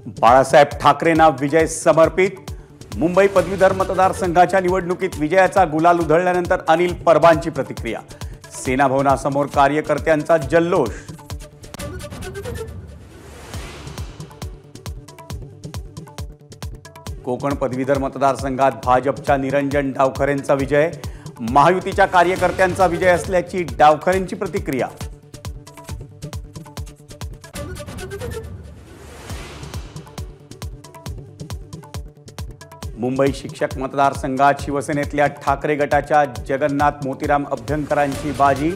बाळासाहेब ठाकरेंना विजय समर्पित। मुंबई पदवीधर मतदारसंघाच्या निवडणुकीत विजयाचा गुलाल उधळल्यानंतर अनिल परबांची प्रतिक्रिया। सेना भवनासमोर कार्यकर्त्यांचा जल्लोष। कोकण पदवीधर मतदारसंघात भाजपच्या निरंजन डावखरेंचा विजय। महायुतीच्या कार्यकर्त्यांचा विजय असल्याची डावखरेंची प्रतिक्रिया। मुंबई शिक्षक मतदारसंघात शिवसेनेतल्या ठाकरे गटाच्या जगन्नाथ मोतीराम अभ्यंकरांची बाजी।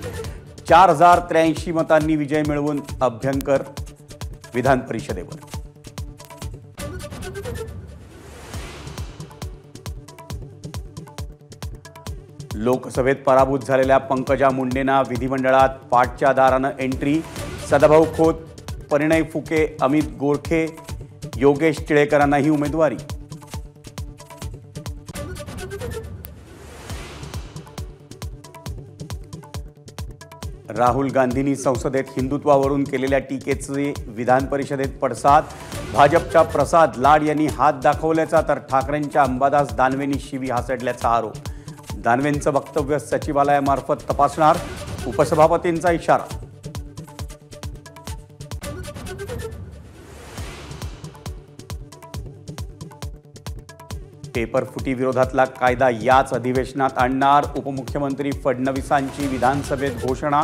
4083 मतांनी विजय मिळवून अभ्यंकर विधान परिषदेवर। लोकसभेत पराभूत झालेल्या पंकजा मुंडेंना विधिमंडळात पाठच्या दारानं एंट्री। सदाभाऊ खोत, परिणय फुके, अमित गोरखे, योगेश टिळेकरांनाही उमेदवारी। राहुल गांधींनी संसदेत हिंदुत्वावरून केलेल्या टीकेचे विधान परिषदेत पडसाद। भाजपच्या प्रसाद लाड यांनी हात दाखवल्याचा तर ठाकरेंच्या अंबादास दानवेंनी शिवी हासडल्याचा आरोप। दानवेंचं वक्तव्य सचिवालयामार्फत तपासणार, उपसभापतींचा इशारा। पेपरफुटी विरोधातला कायदा याच अधिवेशनात आणणार, उपमुख्यमंत्री फडणवीसांची विधानसभेत घोषणा।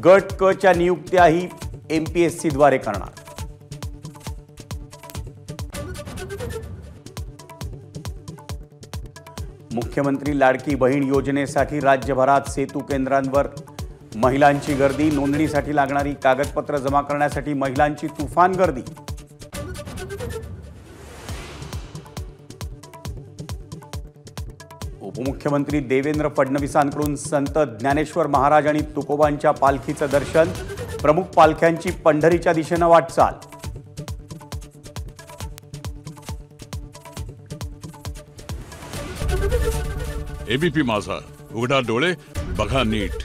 गट क च्या नियुक्त्याही एमपीएससीद्वारे करणार। मुख्यमंत्री लाडकी बहीण योजनेसाठी राज्यभरात सेतू केंद्रांवर महिलांची गर्दी। नोंदणीसाठी लागणारी कागदपत्र जमा करण्यासाठी महिलांची तुफान गर्दी। उपमुख्यमंत्री देवेंद्र फडणवीसांकडून संत ज्ञानेश्वर महाराज आणि तुकोबांच्या पालखीचं दर्शन। प्रमुख पालख्यांची पंढरीच्या दिशेनं वाटचाल। एबीपी माझा, उघडा डोळे बघा नीट।